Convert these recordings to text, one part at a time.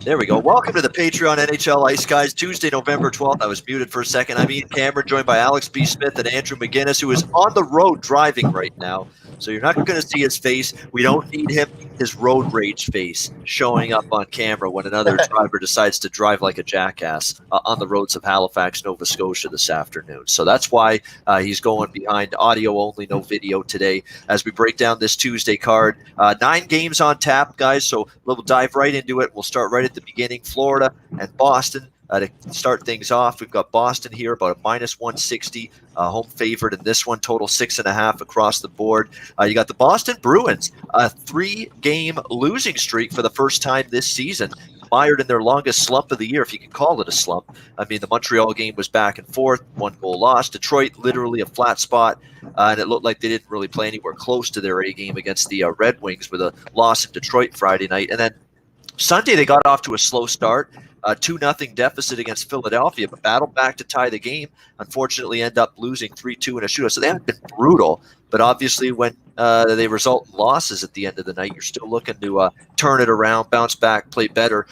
There we go. Welcome to the Patreon NHL Ice Guys. Tuesday, November 12th. I was muted for a second. I'm Ian Cameron, joined by Alex B. Smith and Andrew McGinnis, who is on the road driving right now. So you're not going to see his face. We don't need his road rage face showing up on camera when another driver decides to drive like a jackass on the roads of Halifax, Nova Scotia this afternoon. So that's why he's going behind audio only, no video today as we break down this Tuesday card. 9 games on tap, guys, so we'll dive right into it. We'll start right at the beginning. Florida and Boston to start things off. We've got Boston here about a minus 160, home favorite in this one, total 6.5 across the board. You got the Boston Bruins, a 3-game losing streak for the first time this season, mired in their longest slump of the year, if you can call it a slump. I mean, the Montreal game was back and forth, 1-goal loss. Detroit, literally a flat spot, and it looked like they didn't really play anywhere close to their A game against the Red Wings with a loss in Detroit Friday night. And then Sunday, they got off to a slow start, 2-0 deficit against Philadelphia, but battled back to tie the game. Unfortunately, end up losing 3-2 in a shootout. So they haven't been brutal, but obviously when they result in losses at the end of the night, you're still looking to turn it around, bounce back, play better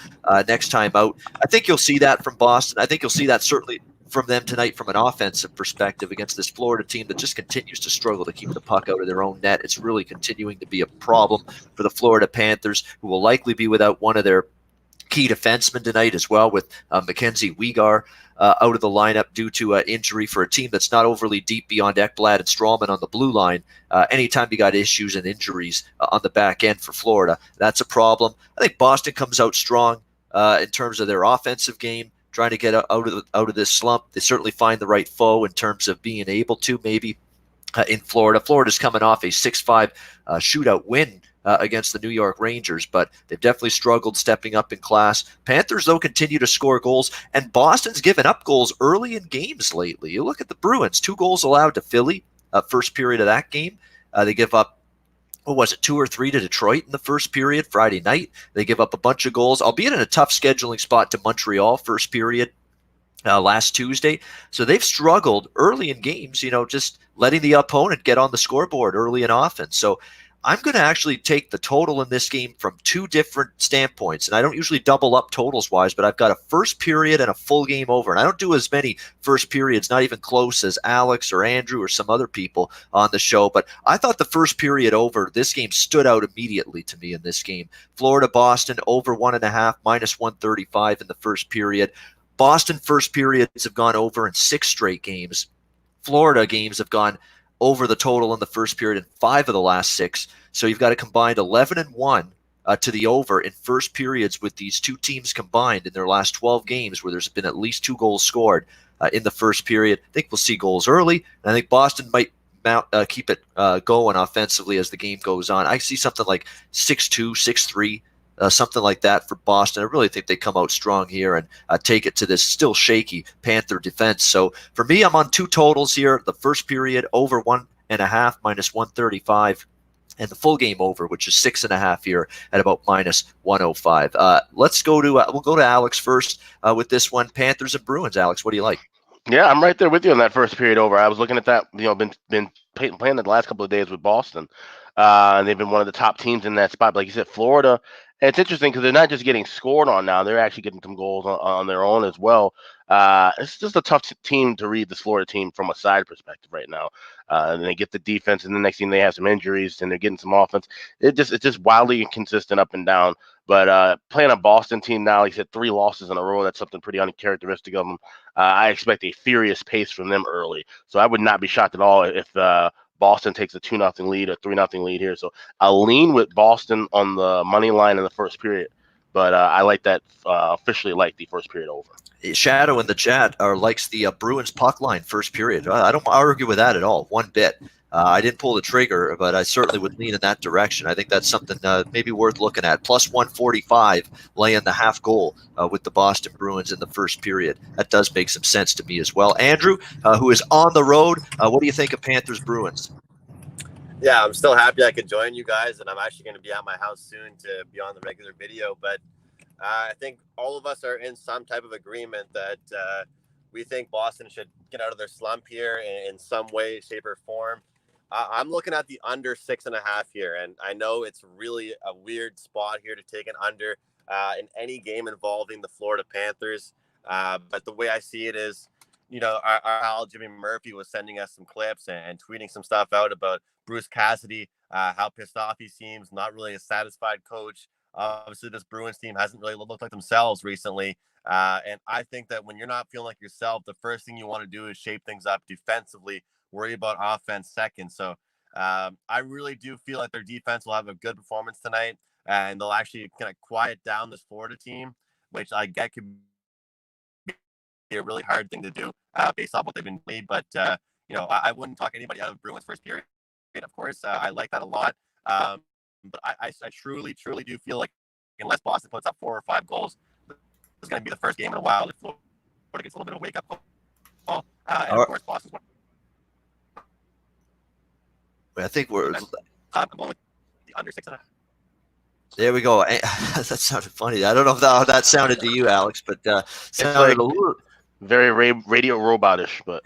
next time out. I think you'll see that from Boston. I think you'll see that certainly from them tonight from an offensive perspective against this Florida team that just continues to struggle to keep the puck out of their own net. It's really continuing to be a problem for the Florida Panthers, who will likely be without one of their key defensemen tonight as well, with Mackenzie Weegar out of the lineup due to injury for a team that's not overly deep beyond Ekblad and Strawman on the blue line. Anytime you got issues and injuries on the back end for Florida, that's a problem. I think Boston comes out strong in terms of their offensive game, trying to get out of this slump. They certainly find the right foe in terms of being able to maybe in Florida. Florida's coming off a 6-5 shootout win against the New York Rangers, but they've definitely struggled stepping up in class. Panthers, though, continue to score goals, and Boston's given up goals early in games lately. You look at the Bruins, 2 goals allowed to Philly, first period of that game. They give up, 2 or 3 to Detroit in the first period Friday night. They give up a bunch of goals, albeit in a tough scheduling spot to Montreal first period last Tuesday. So they've struggled early in games, just letting the opponent get on the scoreboard early and often. So I'm going to actually take the total in this game from 2 different standpoints. And I don't usually double up totals-wise, but I've got a first period and a full game over. And I don't do as many first periods, not even close, as Alex or Andrew or some other people on the show. But I thought the first period over, this game stood out immediately to me in this game. Florida-Boston over 1.5, minus 135 in the first period. Boston first periods have gone over in 6 straight games. Florida games have gone over the total in the first period in 5 of the last 6. So you've got a combined 11-1 to the over in first periods with these 2 teams combined in their last 12 games, where there's been at least 2 goals scored in the first period. I think we'll see goals early, and I think Boston might keep it going offensively as the game goes on. I see something like 6-2, 6-3, something like that for Boston. I really think they come out strong here and take it to this still shaky Panther defense. So for me, I'm on 2 totals here. The first period over 1.5, minus 135, and the full game over, which is 6.5 here at about minus 105. Let's go to we'll go to Alex first with this one. Panthers and Bruins. Alex, what do you like? Yeah, I'm right there with you on that first period over. I was looking at that. Been playing the last couple of days with Boston, and they've been one of the top teams in that spot. But like you said, Florida. And it's interesting because they're not just getting scored on now; they're actually getting some goals on their own as well. It's just a tough team to read, this Florida team, from a side perspective right now. And they get the defense, and the next thing they have some injuries, and they're getting some offense. It's just wildly inconsistent up and down. But playing a Boston team now, like I said, 3 losses in a row. That's something pretty uncharacteristic of them. I expect a furious pace from them early, so I would not be shocked at all if Boston takes a 2-0 lead or 3-0 lead here. So I'll lean with Boston on the money line in the first period, but I like that officially like the first period over. Shadow in the chat likes the Bruins puck line first period. I don't argue with that at all, one bit. I didn't pull the trigger, but I certainly would lean in that direction. I think that's something maybe worth looking at. Plus 145 laying the half goal with the Boston Bruins in the first period. That does make some sense to me as well. Andrew, who is on the road, what do you think of Panthers Bruins? Yeah, I'm still happy I could join you guys, and I'm actually going to be at my house soon to be on the regular video. But I think all of us are in some type of agreement that we think Boston should get out of their slump here in some way, shape, or form. I'm looking at the under 6.5 here, and I know it's really a weird spot here to take an under. in any game involving the Florida Panthers. But the way I see it is, our pal Jimmy Murphy was sending us some clips and tweeting some stuff out about Bruce Cassidy, how pissed off he seems, not really a satisfied coach. Obviously, this Bruins team hasn't really looked like themselves recently. And I think that when you're not feeling like yourself, the first thing you want to do is shape things up defensively, worry about offense second. So I really do feel like their defense will have a good performance tonight, and they'll actually kind of quiet down this Florida team, which I get could be a really hard thing to do based off what they've been playing. But I wouldn't talk anybody out of Bruins first period. Of course, I like that a lot. But I truly do feel like unless Boston puts up 4 or 5 goals, it's going to be the first game in a while that Florida gets a little bit of wake up call. And of course, Boston's one. I think we're I'm going with the under 6.5. there. We go. That sounded funny. I don't know how that sounded to you, Alex, but sounded like a little very radio robotish, but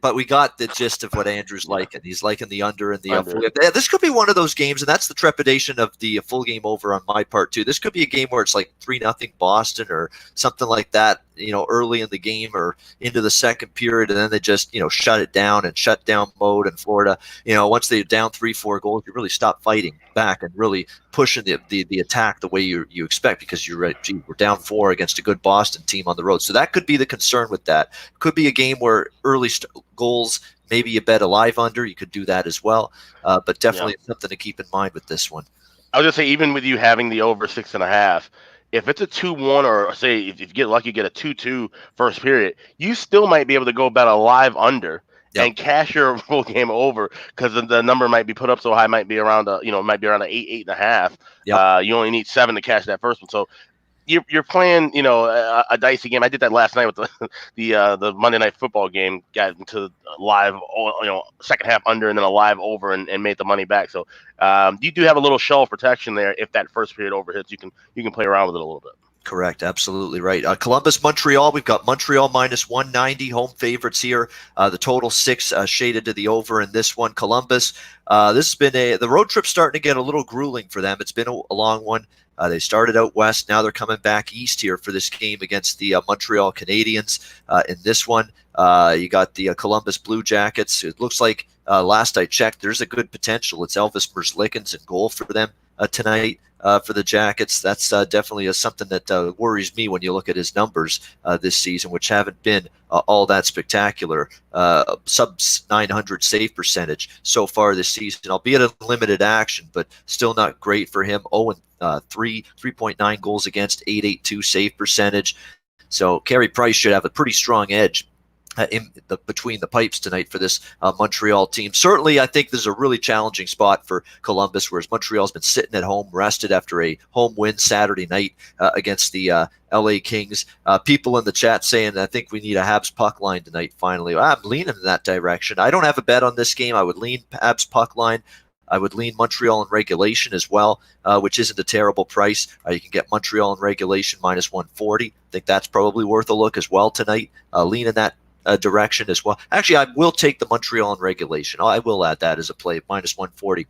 but we got the gist of what Andrew's liking. He's liking the under and the Under. This could be one of those games, and that's the trepidation of the full game over on my part too. This could be a game where it's like 3-0 Boston or something like that, early in the game or into the second period, and then they just shut it down and shut down mode. And Florida, once they're down 3-4 goals, you really stop fighting back and really pushing the attack the way you expect, because you're right. Gee, we're down 4 against a good Boston team on the road, so that could be the concern with that. Could be a game where early goals, maybe you bet a live under. You could do that as well, but definitely something to keep in mind with this one. I was gonna say, even with you having the over 6.5, if it's a 2-1, or say if you get lucky, get a 2-2 first period, you still might be able to go bet a live under and cash your full game over, because the number might be put up so high, might be around a 8.5. You only need 7 to cash that first one. So you're playing, a dicey game. I did that last night with the Monday Night Football game. Got into live, second half under and then a live over and made the money back. So you do have a little shell of protection there. If that first period over hits, you can play around with it a little bit. Correct. Absolutely right. Columbus, Montreal. We've got Montreal minus 190, home favorites here. The total 6 shaded to the over in this one. Columbus, this has been the road trip starting to get a little grueling for them. It's been a long one. They started out west. Now they're coming back east here for this game against the Montreal Canadiens. In this one, you got the Columbus Blue Jackets. It looks like, last I checked, there's a good potential. It's Elvis Merzlikins in goal for them tonight. For the Jackets, that's definitely something that worries me when you look at his numbers this season, which haven't been all that spectacular. Sub 900 save percentage so far this season, albeit a limited action, but still not great for him. 3.9 goals against, 8.82 save percentage. So Carey Price should have a pretty strong edge between the pipes tonight for this Montreal team. Certainly, I think this is a really challenging spot for Columbus, whereas Montreal's been sitting at home, rested after a home win Saturday night against the LA Kings. People in the chat saying, I think we need a Habs puck line tonight, finally. I'm leaning in that direction. I don't have a bet on this game. I would lean Habs puck line. I would lean Montreal in regulation as well, which isn't a terrible price. You can get Montreal in regulation minus 140. I think that's probably worth a look as well tonight. Lean in that direction as well. Actually, I will take the Montreal in regulation. I will add that as a play, minus 140.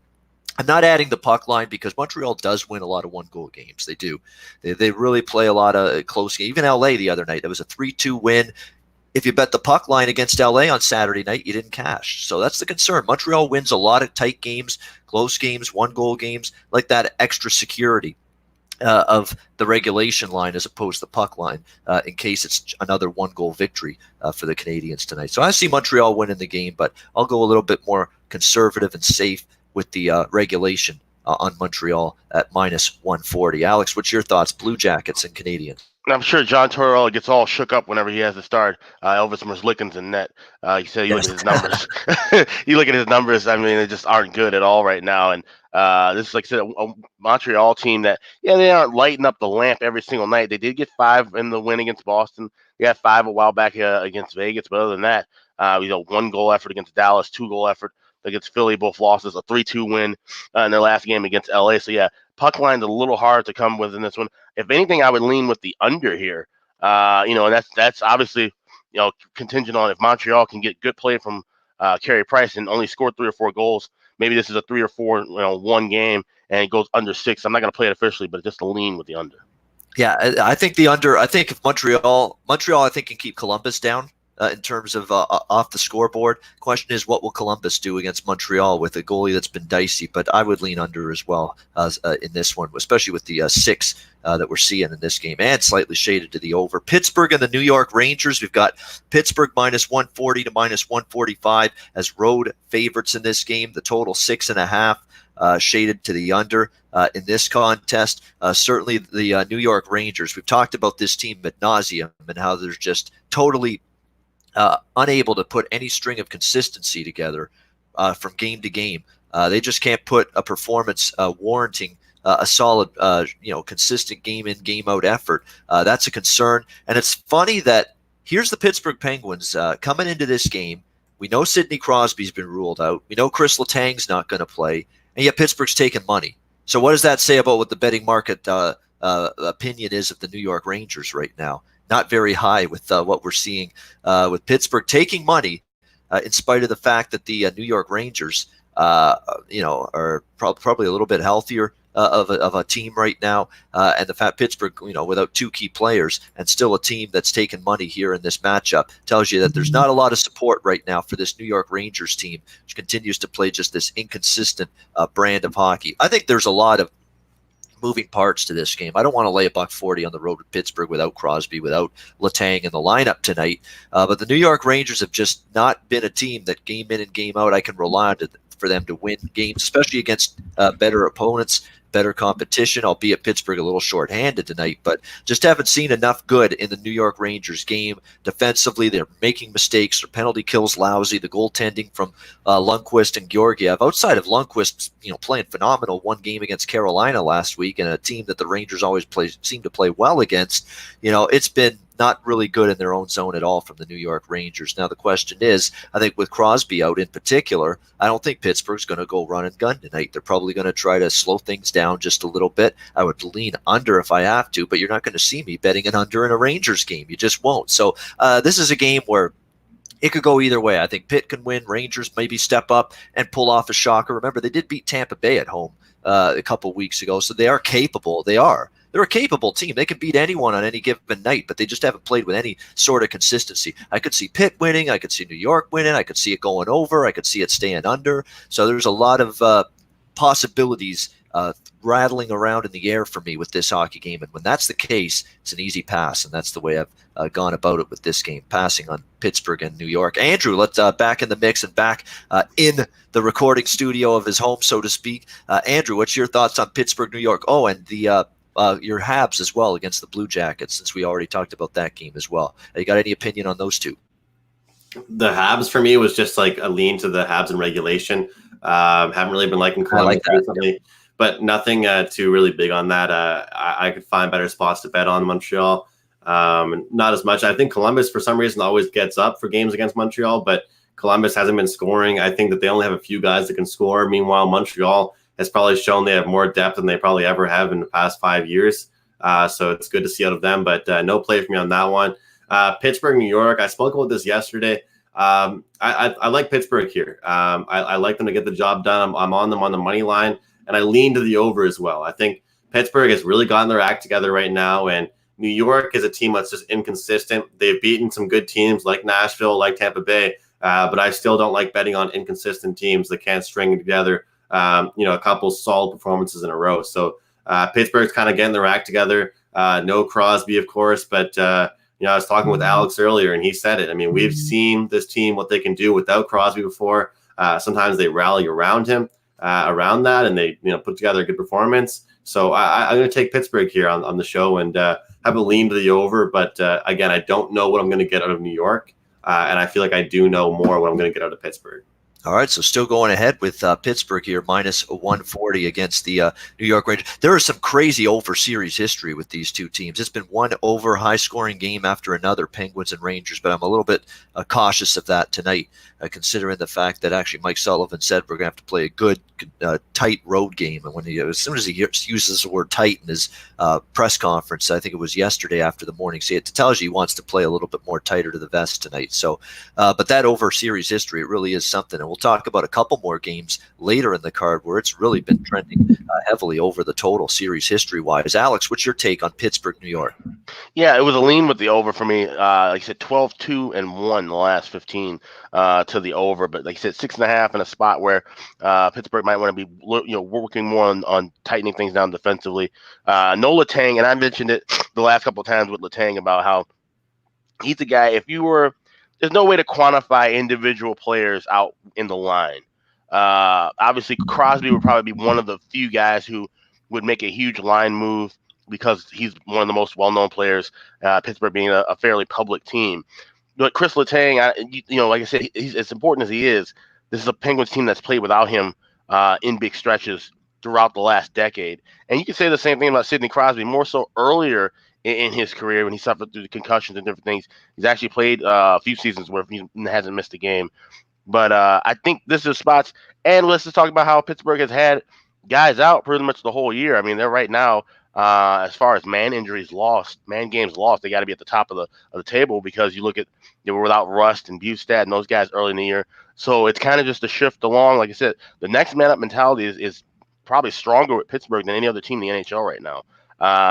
I'm not adding the puck line because Montreal does win a lot of one-goal games. They do. They really play a lot of close games. Even LA the other night, it was a 3-2 win. If you bet the puck line against LA on Saturday night, you didn't cash. So that's the concern. Montreal wins a lot of tight games, close games, one-goal games, like that extra security of the regulation line as opposed to the puck line in case it's another 1-goal victory for the Canadiens tonight. So I see Montreal winning the game, but I'll go a little bit more conservative and safe with the regulation on Montreal at minus 140. Alex, what's your thoughts? Blue Jackets and Canadiens. I'm sure John Tortorella gets all shook up whenever he has to start Elvis Merzlikins in net. You said you look at his numbers. You look at his numbers. I mean, they just aren't good at all right now. And this is, like I said, a Montreal team that, they aren't lighting up the lamp every single night. They did get 5 in the win against Boston. They got 5 a while back against Vegas. But other than that, 1-goal effort against Dallas, 2-goal effort against Philly, both losses, a 3-2 win in their last game against LA. So, puck line's a little hard to come with in this one. If anything, I would lean with the under here. And that's obviously, contingent on if Montreal can get good play from Carey Price and only score 3 or 4 goals. Maybe this is a 3 or 4, one game and it goes under 6. I'm not going to play it officially, but just a lean with the under. Yeah, I think the under. I think if Montreal, I think can keep Columbus down in terms of off the scoreboard. Question is, what will Columbus do against Montreal with a goalie that's been dicey? But I would lean under as well in this one, especially with the 6 that we're seeing in this game, and slightly shaded to the over. Pittsburgh and the New York Rangers. We've got Pittsburgh minus 140 to minus 145 as road favorites in this game. The total 6.5. Shaded to the under in this contest. Certainly the New York Rangers. We've talked about this team ad nauseum and how they're just totally unable to put any string of consistency together from game to game. They just can't put a performance warranting a solid, consistent game in, game out effort. That's a concern. And it's funny that here's the Pittsburgh Penguins coming into this game. We know Sidney Crosby's been ruled out. We know Chris Letang's not going to play. And yet Pittsburgh's taking money. So what does that say about what the betting market opinion is of the New York Rangers right now? Not very high with what we're seeing with Pittsburgh taking money in spite of the fact that the New York Rangers, are probably a little bit healthier of a team right now. And the fact Pittsburgh, without 2 key players and still a team that's taken money here in this matchup tells you that there's not a lot of support right now for this New York Rangers team, which continues to play just this inconsistent brand of hockey. I think there's a lot of moving parts to this game. I don't want to lay $140 on the road with Pittsburgh without Crosby, without Letang in the lineup tonight. But the New York Rangers have just not been a team that game in and game out I can rely on for them to win games, especially against better opponents, better competition, albeit Pittsburgh a little shorthanded tonight, but just haven't seen enough good in the New York Rangers game. Defensively, they're making mistakes. Their penalty kill's lousy. The goaltending from Lundqvist and Georgiev. Outside of Lundqvist, playing phenomenal one game against Carolina last week, and a team that the Rangers always seem to play well against, it's been not really good in their own zone at all from the New York Rangers. Now, the question is, I think with Crosby out in particular, I don't think Pittsburgh's going to go run and gun tonight. They're probably going to try to slow things down just a little bit. I would lean under if I have to, but you're not going to see me betting an under in a Rangers game. You just won't. So this is a game where it could go either way. I think Pitt can win. Rangers maybe step up and pull off a shocker. Remember, they did beat Tampa Bay at home a couple weeks ago, so they are capable. They're a capable team. They can beat anyone on any given night, but they just haven't played with any sort of consistency. I could see Pitt winning. I could see New York winning. I could see it going over. I could see it staying under. So there's a lot of possibilities rattling around in the air for me with this hockey game. And when that's the case, it's an easy pass. And that's the way I've gone about it with this game, passing on Pittsburgh and New York. Andrew, let's back in the mix and back in the recording studio of his home, so to speak. Andrew, what's your thoughts on Pittsburgh, New York? Oh, and the your Habs as well against the Blue Jackets, since we already talked about that game as well. You got any opinion on those two? The Habs for me was just like a lean to the Habs in regulation. Haven't really been liking Columbus recently, but nothing too really big on that. I could find better spots to bet on Montreal. Not as much. I think Columbus, for some reason, always gets up for games against Montreal, but Columbus hasn't been scoring. I think that they only have a few guys that can score. Meanwhile, Montreal has probably shown they have more depth than they probably ever have in the past 5 years. So it's good to see out of them, but no play for me on that one. Pittsburgh, New York. I spoke about this yesterday. I like Pittsburgh here. I like them to get the job done. I'm on them on the money line, and I lean to the over as well. I think Pittsburgh has really gotten their act together right now, and New York is a team that's just inconsistent. They've beaten some good teams like Nashville, like Tampa Bay, but I still don't like betting on inconsistent teams that can't string together a couple solid performances in a row. So Pittsburgh's kind of getting their act together. No Crosby, of course, but I was talking with Alex earlier, and he said it. I mean, we've seen this team, what they can do without Crosby before. Sometimes they rally around him, around that, and they put together a good performance. So I'm going to take Pittsburgh here on the show and have a lean to the over. But again, I don't know what I'm going to get out of New York, and I feel like I do know more what I'm going to get out of Pittsburgh. All right, so still going ahead with Pittsburgh here, minus 140 against the New York Rangers. There is some crazy over series history with these two teams. It's been one over high-scoring game after another, Penguins and Rangers, but I'm a little bit cautious of that tonight, considering the fact that actually Mike Sullivan said we're going to have to play a good, tight road game. And when as soon as he uses the word tight in his press conference, I think it was yesterday after the morning skate, it tells you he wants to play a little bit more tighter to the vest tonight. So, but that over series history, it really is something, and we'll talk about a couple more games later in the card where it's really been trending heavily over the total series history-wise. Alex, what's your take on Pittsburgh, New York? Yeah, it was a lean with the over for me. Like I said, 12-2-1 the last 15 to the over. But like I said, 6.5 in a spot where Pittsburgh might want to be working more on tightening things down defensively. No Letang, and I mentioned it the last couple of times with Letang about how he's a guy, there's no way to quantify individual players out in the line. Obviously, Crosby would probably be one of the few guys who would make a huge line move because he's one of the most well-known players, Pittsburgh being a fairly public team. But Chris Letang, like I said, he's as important as he is. This is a Penguins team that's played without him in big stretches throughout the last decade. And you can say the same thing about Sidney Crosby, more so earlier in his career when he suffered through the concussions and different things. He's actually played a few seasons where he hasn't missed a game. But I think this is spots. And let's just talk about how Pittsburgh has had guys out pretty much the whole year. I mean, they're right now, as far as man games lost, they got to be at the top of the table because you look at they were without Rust and Bustad and those guys early in the year. So it's kind of just a shift along. Like I said, the next man up mentality is probably stronger with Pittsburgh than any other team in the NHL right now.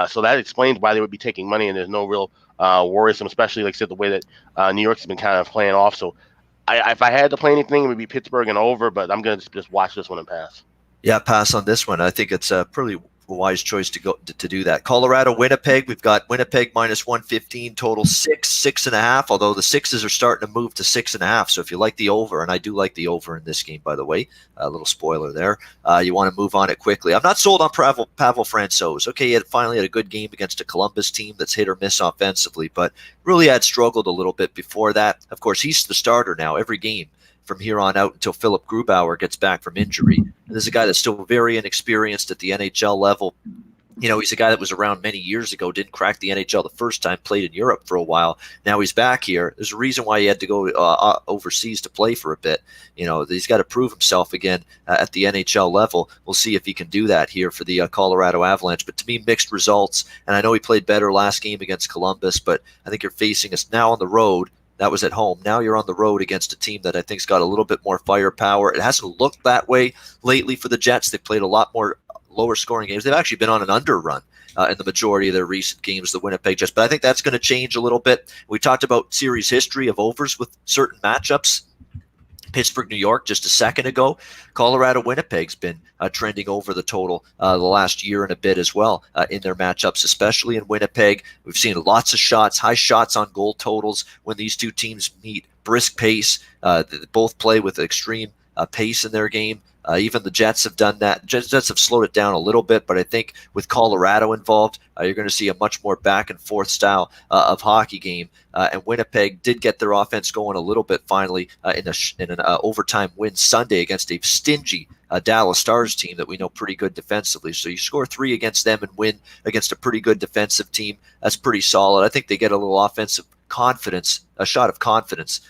So that explains why they would be taking money, and there's no real worrisome, especially like I said, the way that New York's been kind of playing off. So if I had to play anything, it would be Pittsburgh and over, but I'm going to just watch this one and pass. Yeah, pass on this one. I think it's a pretty wise choice to do that. Colorado, Winnipeg. We've got Winnipeg minus 115, total 6.5. Although the sixes are starting to move to 6.5. So if you like the over, and I do like the over in this game, by the way, a little spoiler there. You want to move on it quickly. I'm not sold on Pavel Francouz. Okay, he finally had a good game against a Columbus team that's hit or miss offensively, but really had struggled a little bit before that. Of course, he's the starter now every game from here on out until Philip Grubauer gets back from injury. And this is a guy that's still very inexperienced at the NHL level. You know, he's a guy that was around many years ago, didn't crack the NHL the first time, played in Europe for a while. Now he's back here. There's a reason why he had to go overseas to play for a bit. You know, he's got to prove himself again at the NHL level. We'll see if he can do that here for the Colorado Avalanche. But to me, mixed results. And I know he played better last game against Columbus, but I think you're facing us now on the road. That was at home. Now you're on the road against a team that I think's got a little bit more firepower. It hasn't looked that way lately for the Jets. They've played a lot more lower scoring games. They've actually been on an under run in the majority of their recent games, the Winnipeg Jets. But I think that's going to change a little bit. We talked about series history of overs with certain matchups. Pittsburgh, New York, just a second ago. Colorado, Winnipeg's been trending over the total the last year and a bit as well in their matchups, especially in Winnipeg. We've seen lots of shots, high shots on goal totals when these two teams meet. Brisk pace. They both play with extreme pace in their game. Even the Jets have done that. Jets have slowed it down a little bit, but I think with Colorado involved, you're going to see a much more back and forth style of hockey game. And Winnipeg did get their offense going a little bit finally in an overtime win Sunday against a stingy Dallas Stars team that we know pretty good defensively. So you score 3 against them and win against a pretty good defensive team. That's pretty solid. I think they get a little offensive confidence, a shot of confidence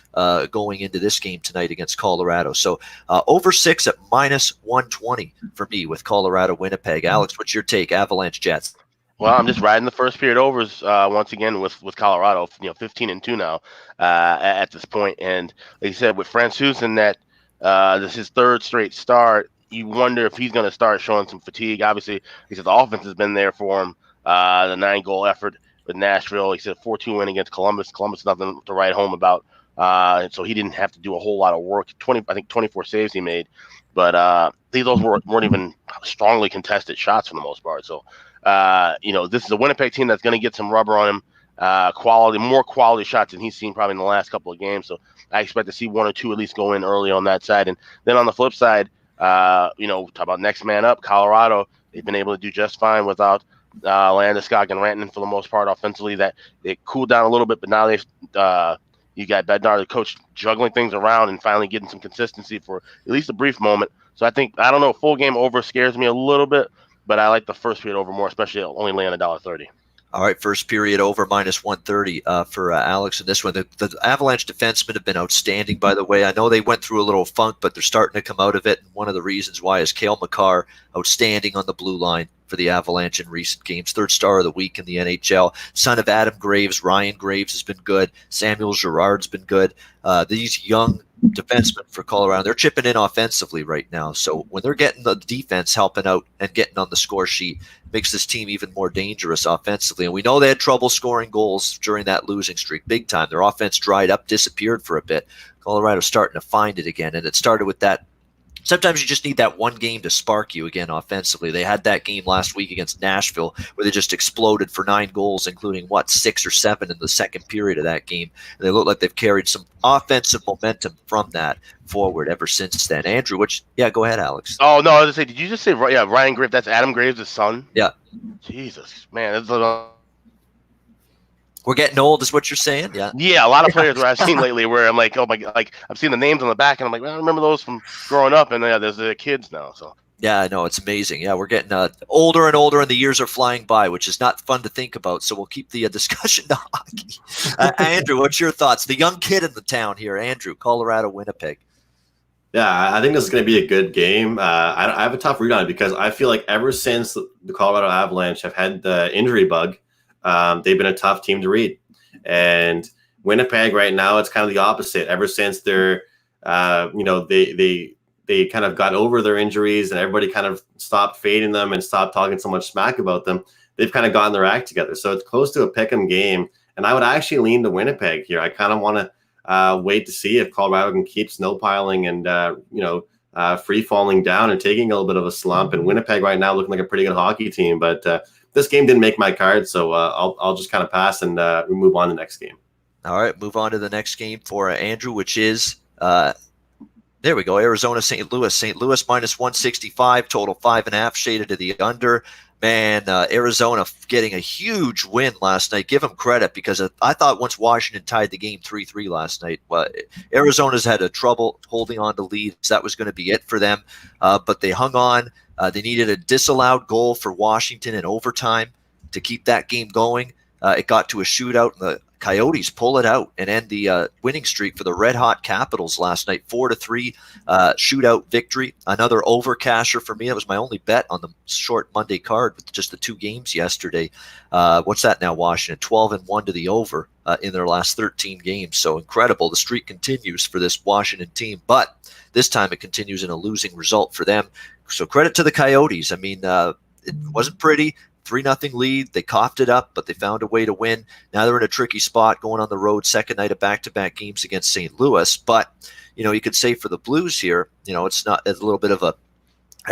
going into this game tonight against Colorado. So over 6 at minus 120 for me with Colorado, Winnipeg. Alex, what's your take? Avalanche, Jets. Well, I'm just riding the first period overs once again with Colorado. 15-2 now at this point, and like you said, with Francouz in that this is his third straight start. You wonder if he's going to start showing some fatigue. Obviously, he said the offense has been there for him. The 9-goal effort with Nashville. He said 4-2 win against Columbus. Columbus nothing to write home about, and so he didn't have to do a whole lot of work. 24 saves he made, but those weren't even strongly contested shots for the most part. So. This is a Winnipeg team that's going to get some rubber on him, more quality shots than he's seen probably in the last couple of games. So I expect to see 1 or 2 at least go in early on that side. And then on the flip side, talk about next man up, Colorado. They've been able to do just fine without Landeskog and Rantanen for the most part offensively. That it cooled down a little bit, but now you got Bednar, the coach, juggling things around and finally getting some consistency for at least a brief moment. So I don't know, full game over scares me a little bit. But I like the first period over more, especially only laying $1.30. All right, first period over minus 130 for Alex in this one. The Avalanche defensemen have been outstanding, by the way. I know they went through a little funk, but they're starting to come out of it. And one of the reasons why is Cale Makar, outstanding on the blue line for the Avalanche in recent games. 3rd star of the week in the NHL. Son of Adam Graves, Ryan Graves has been good. Samuel Girard's been good. These young defensemen for Colorado. They're chipping in offensively right now. So when they're getting the defense helping out and getting on the score sheet, makes this team even more dangerous offensively. And we know they had trouble scoring goals during that losing streak, big time. Their offense dried up, disappeared for a bit. Colorado's starting to find it again, and it started with that. Sometimes you just need that one game to spark you again offensively. They had that game last week against Nashville where they just exploded for 9 goals, including, 6 or 7 in the second period of that game. And they look like they've carried some offensive momentum from that forward ever since then. Andrew, go ahead, Alex. Oh, no, I was going to say, did you just say, Ryan Graves? That's Adam Graves' son? Yeah. Jesus, man. That's a We're getting old, is what you're saying? Yeah. Yeah, a lot of players where I've seen lately where I'm like, oh my, like I've seen the names on the back and I'm like, well, I remember those from growing up, and there's the kids now. So yeah, I know, it's amazing. Yeah, we're getting older and older, and the years are flying by, which is not fun to think about. So we'll keep the discussion to hockey. Andrew, what's your thoughts? The young kid in the town here, Andrew, Colorado, Winnipeg. Yeah, I think this is going to be a good game. I have a tough read on it because I feel like ever since the Colorado Avalanche have had the injury bug, they've been a tough team to read. And Winnipeg right now, it's kind of the opposite. Ever since they're, they kind of got over their injuries and everybody kind of stopped fading them and stopped talking so much smack about them, they've kind of gotten their act together. So it's close to a pick'em game. And I would actually lean to Winnipeg here. I kind of want to wait to see if Colorado can keep snowpiling and, free falling down and taking a little bit of a slump. And Winnipeg right now looking like a pretty good hockey team. But this game didn't make my card, so I'll just kind of pass and we move on to the next game. All right, move on to the next game for Andrew, which is there we go. Arizona, St. Louis. St. Louis minus 165, total 5.5, shaded to the under. Man, Arizona getting a huge win last night. Give them credit because I thought once Washington tied the game 3-3 last night, Arizona's had a trouble holding on to leads. That was going to be it for them, but they hung on. They needed a disallowed goal for Washington in overtime to keep that game going. It got to a shootout, and the Coyotes pull it out and end the winning streak for the red-hot Capitals last night, 4-3 shootout victory. Another overcasher for me. That was my only bet on the short Monday card with just the 2 games yesterday. What's that now, Washington? 12-1 to the over in their last 13 games. So incredible. The streak continues for this Washington team, but this time it continues in a losing result for them. So credit to the Coyotes. I mean, it wasn't pretty. 3-0 lead. They coughed it up, but they found a way to win. Now they're in a tricky spot going on the road, second night of back-to-back games against St. Louis. But, you could say for the Blues here, it's a little bit of a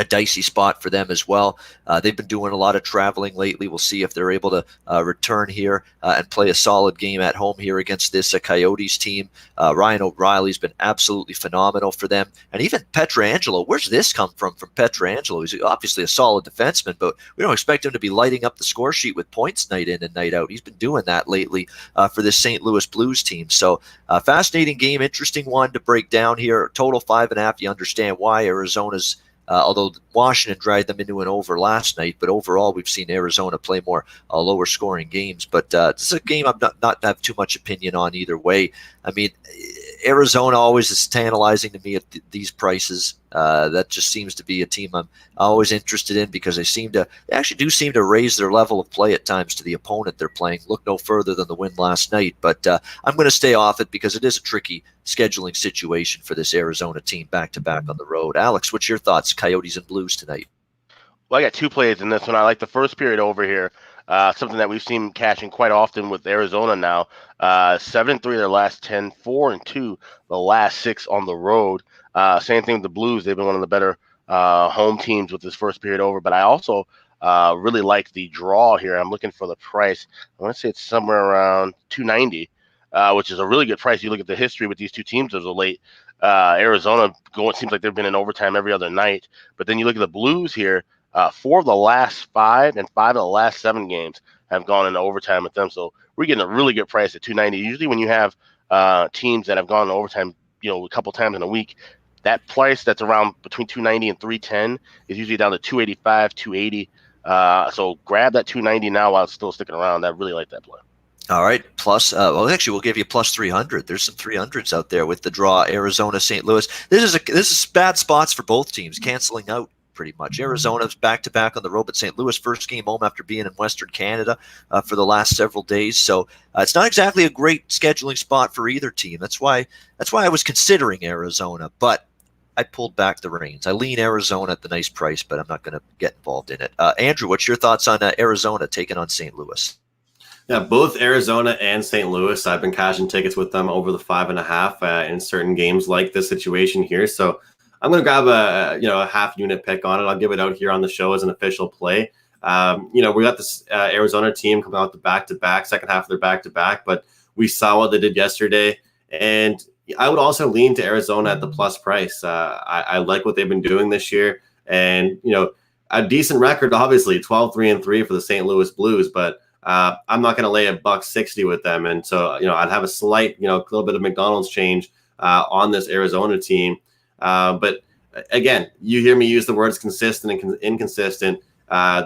dicey spot for them as well. They've been doing a lot of traveling lately. We'll see if they're able to return here and play a solid game at home here against this Coyotes team. Ryan O'Reilly's been absolutely phenomenal for them. And even Pietrangelo, where's this come from Pietrangelo? He's obviously a solid defenseman, but we don't expect him to be lighting up the score sheet with points night in and night out. He's been doing that lately for this St. Louis Blues team. So fascinating game, interesting one to break down here. Total 5.5. You understand why Arizona's although Washington dragged them into an over last night, but overall we've seen Arizona play more lower scoring games. But this is a game I'm not have too much opinion on either way. I mean, Arizona always is tantalizing to me at these prices. That just seems to be a team I'm always interested in because they actually do seem to raise their level of play at times to the opponent they're playing. Look no further than the win last night, but I'm going to stay off it because it is a tricky scheduling situation for this Arizona team back-to-back on the road. Alex, what's your thoughts, Coyotes and Blues tonight? Well, I got 2 plays in this one. I like the first period over here. Something that we've seen cashing quite often with Arizona now. 7-3 their last 10, 4-2 the last 6 on the road. Same thing with the Blues. They've been one of the better home teams with this first period over. But I also really like the draw here. I'm looking for the price. I want to say it's somewhere around $2.90, which is a really good price. You look at the history with these 2 teams as of late. Arizona seems like they've been in overtime every other night. But then you look at the Blues here. 4 of the last 5 and 5 of the last 7 games have gone into overtime with them. So we're getting a really good price at $2.90. Usually when you have teams that have gone into overtime, a couple times in a week, that price that's around between $2.90 and $3.10 is usually down to $2.85, $2.80. So grab that $2.90 now while it's still sticking around. I really like that play. All right. Plus, actually, we'll give you plus 300. There's some 300s out there with the draw. Arizona, St. Louis. This is bad spots for both teams, canceling out pretty much. Arizona's back-to-back on the road, but St. Louis first game home after being in Western Canada for the last several days. So it's not exactly a great scheduling spot for either team. That's why I was considering Arizona, but I pulled back the reins. I lean Arizona at the nice price, but I'm not going to get involved in it. Andrew, what's your thoughts on Arizona taking on St. Louis? Yeah, both Arizona and St. Louis, I've been cashing tickets with them over the 5.5 in certain games like this situation here. So I'm going to grab a half unit pick on it. I'll give it out here on the show as an official play. We got this Arizona team coming out the back-to-back, second half of their back-to-back, but we saw what they did yesterday. And I would also lean to Arizona at the plus price. I like what they've been doing this year. And, a decent record, obviously, 12-3-3 for the St. Louis Blues, but I'm not going to lay $1.60 with them. And so, I'd have a slight, little bit of McDonald's change on this Arizona team. But again, you hear me use the words consistent and inconsistent.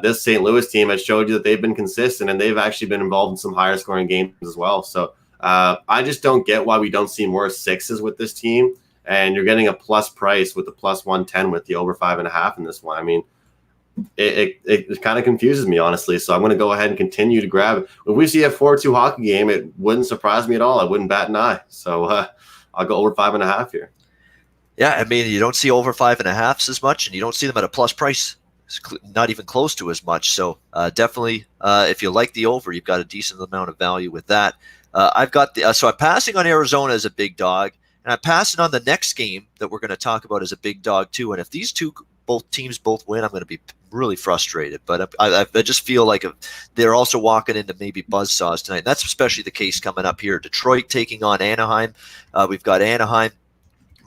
This St. Louis team has showed you that they've been consistent, and they've actually been involved in some higher scoring games as well. So I just don't get why we don't see more sixes with this team. And you're getting a plus price with the plus 110 with the over 5.5 in this one. I mean, it kind of confuses me, honestly. So I'm going to go ahead and continue to grab it. If we see a 4-2 hockey game, it wouldn't surprise me at all. I wouldn't bat an eye. So I'll go over 5.5 here. Yeah, I mean, you don't see over 5.5s as much, and you don't see them at a plus price. It's not even close to as much. So definitely, if you like the over, you've got a decent amount of value with that. I've got so I'm passing on Arizona as a big dog, and I'm passing on the next game that we're going to talk about as a big dog too. And if these both teams win, I'm going to be really frustrated. But I just feel like they're also walking into maybe buzzsaws tonight. And that's especially the case coming up here. Detroit taking on Anaheim. We've got Anaheim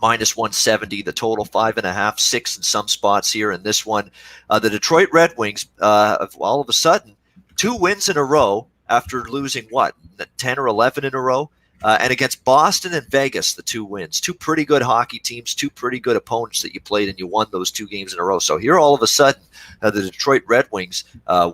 minus 170, the total 5.5, 6 in some spots here in this one. The Detroit Red Wings, all of a sudden, 2 wins in a row after losing 10 or 11 in a row. And against Boston and Vegas, the 2 wins. 2 pretty good hockey teams, 2 pretty good opponents that you played, and you won those 2 games in a row. So here all of a sudden, the Detroit Red Wings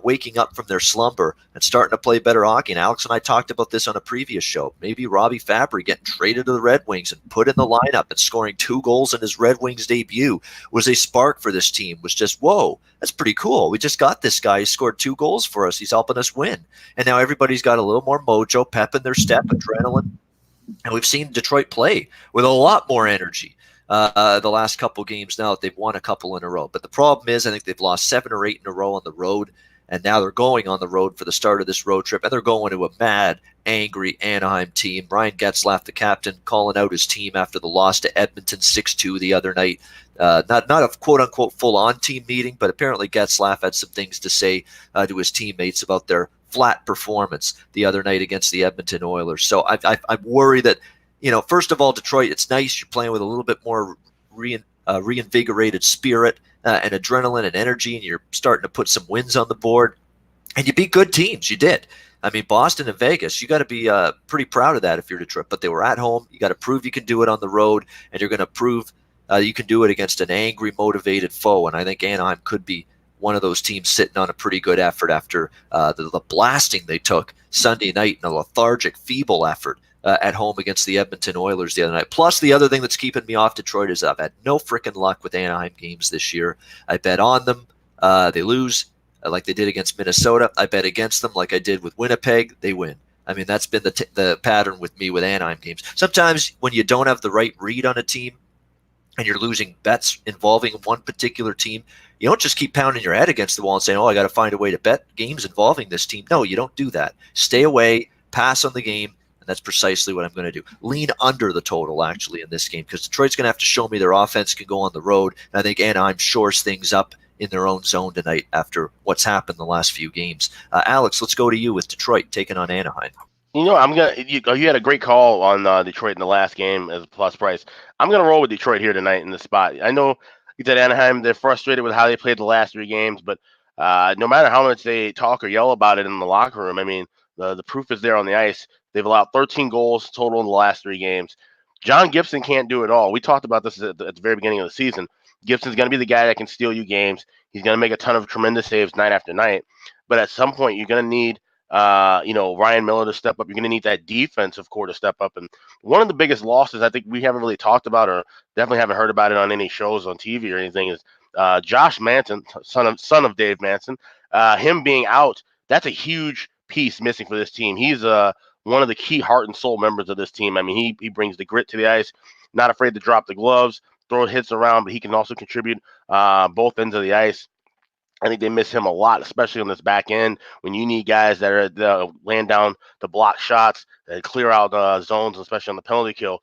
waking up from their slumber and starting to play better hockey. And Alex and I talked about this on a previous show. Maybe Robbie Fabry getting traded to the Red Wings and put in the lineup and scoring 2 goals in his Red Wings debut was a spark for this team. Was just, whoa, that's pretty cool. We just got this guy. He scored 2 goals for us. He's helping us win. And now everybody's got a little more mojo, pep in their step, adrenaline. And we've seen Detroit play with a lot more energy the last couple games now that they've won a couple in a row. But the problem is I think they've lost 7 or 8 in a row on the road, and now they're going on the road for the start of this road trip, and they're going to a mad, angry Anaheim team. Brian Getzlaf, the captain, calling out his team after the loss to Edmonton 6-2 the other night. Not a quote-unquote full-on team meeting, but apparently Getzlaf had some things to say to his teammates about their flat performance the other night against the Edmonton Oilers. So I worry that, first of all, Detroit, it's nice. You're playing with a little bit more reinvigorated spirit and adrenaline and energy, and you're starting to put some wins on the board. And you beat good teams. You did. I mean, Boston and Vegas, you got to be pretty proud of that if you're Detroit. But they were at home. You got to prove you can do it on the road, and you're going to prove you can do it against an angry, motivated foe. And I think Anaheim could be one of those teams sitting on a pretty good effort after the blasting they took Sunday night in a lethargic, feeble effort at home against the Edmonton Oilers the other night. Plus, the other thing that's keeping me off Detroit is I've had no freaking luck with Anaheim games this year. I bet on them. They lose like they did against Minnesota. I bet against them like I did with Winnipeg. They win. I mean, that's been the pattern with me with Anaheim games. Sometimes when you don't have the right read on a team and you're losing bets involving one particular team, you don't just keep pounding your head against the wall and saying, I got to find a way to bet games involving this team. No, you don't do that. Stay away, pass on the game, and that's precisely what I'm going to do. Lean under the total, actually, in this game, because Detroit's going to have to show me their offense can go on the road, and I think Anaheim shores things up in their own zone tonight after what's happened the last few games. Alex, let's go to you with Detroit taking on Anaheim. You had a great call on Detroit in the last game as a plus price. I'm going to roll with Detroit here tonight in the spot. I know you said Anaheim, they're frustrated with how they played the last 3 games, but no matter how much they talk or yell about it in the locker room, I mean, the proof is there on the ice. They've allowed 13 goals total in the last 3 games. John Gibson can't do it all. We talked about this at the very beginning of the season. Gibson's going to be the guy that can steal you games. He's going to make a ton of tremendous saves night after night. But at some point, you're going to need Ryan Miller to step up. You're going to need that defensive core to step up. And one of the biggest losses I think we haven't really talked about, or definitely haven't heard about it on any shows on TV or anything, is Josh Manson, son of Dave Manson, him being out, that's a huge piece missing for this team. He's one of the key heart and soul members of this team. I mean, he brings the grit to the ice, not afraid to drop the gloves, throw hits around, but he can also contribute both ends of the ice. I think they miss him a lot, especially on this back end when you need guys that are laying down the block shots, clear out zones, especially on the penalty kill.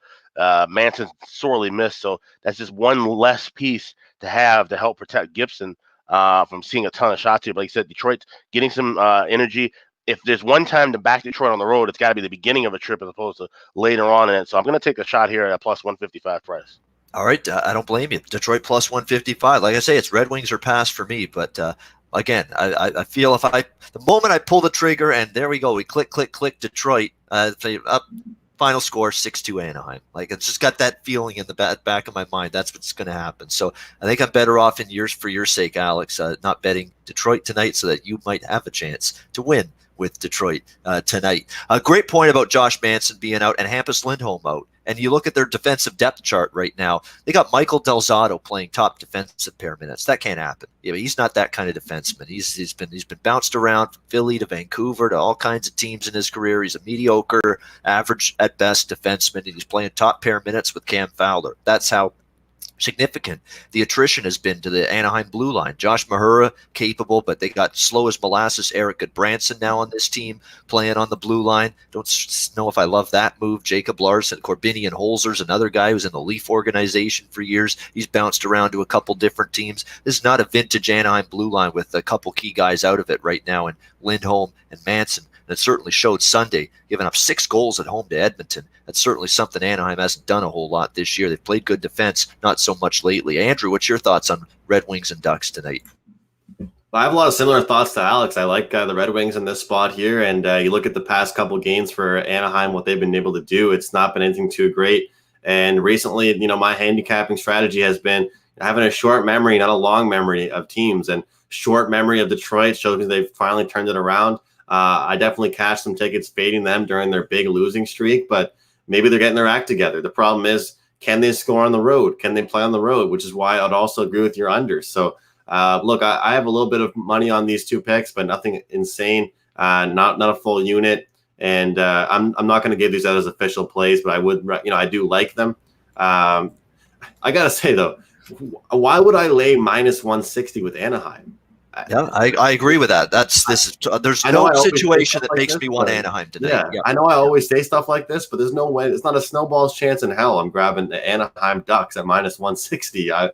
Manson's sorely missed, so that's just one less piece to have to help protect Gibson from seeing a ton of shots here. But like I said, Detroit's getting some energy. If there's one time to back Detroit on the road, it's got to be the beginning of a trip as opposed to later on in it. So I'm going to take a shot here at a plus 155 price. All right, I don't blame you. Detroit plus 155. Like I say, it's Red Wings or pass for me. But again, I feel if the moment I pull the trigger and there we go, we click, Detroit. Final score 6-2 Anaheim. Like it's just got that feeling in the back of my mind. That's what's going to happen. So I think I'm better off for your sake, Alex, not betting Detroit tonight, so that you might have a chance to win with Detroit tonight. A great point about Josh Manson being out and Hampus Lindholm out. And you look at their defensive depth chart right now, they got Michael Del Zotto playing top defensive pair minutes. That can't happen. He's not that kind of defenseman. He's been bounced around from Philly to Vancouver to all kinds of teams in his career. He's a mediocre, average at best defenseman, and he's playing top pair minutes with Cam Fowler. That's how significant the attrition has been to the Anaheim blue line. Josh Mahura, capable, but they got slow as molasses Eric Goodbranson now on this team playing on the blue line. Don't know if I love that move. Jacob Larson, Corbinian Holzer's another guy who's in the Leaf organization for years. He's bounced around to a couple different teams. This is not a vintage Anaheim blue line with a couple key guys out of it right now in Lindholm and Manson. And it certainly showed Sunday, giving up 6 goals at home to Edmonton. That's certainly something Anaheim hasn't done a whole lot this year. They've played good defense, not so much lately. Andrew, what's your thoughts on Red Wings and Ducks tonight? Well, I have a lot of similar thoughts to Alex. I like the Red Wings in this spot here. And you look at the past couple games for Anaheim, what they've been able to do. It's not been anything too great. And recently, my handicapping strategy has been having a short memory, not a long memory of teams. And short memory of Detroit shows me they've finally turned it around. I definitely cashed some tickets fading them during their big losing streak, but maybe they're getting their act together. The problem is, can they score on the road? Can they play on the road? Which is why I'd also agree with your unders. So, look, I have a little bit of money on these 2 picks, but nothing insane, not a full unit. And I'm not going to give these out as official plays, but I would, I do like them. I got to say, though, why would I lay minus 160 with Anaheim? Yeah, I agree with that. There's no situation that makes me want Anaheim today. Yeah, I know I always say stuff like this, but there's no way. It's not a snowball's chance in hell I'm grabbing the Anaheim Ducks at minus 160. I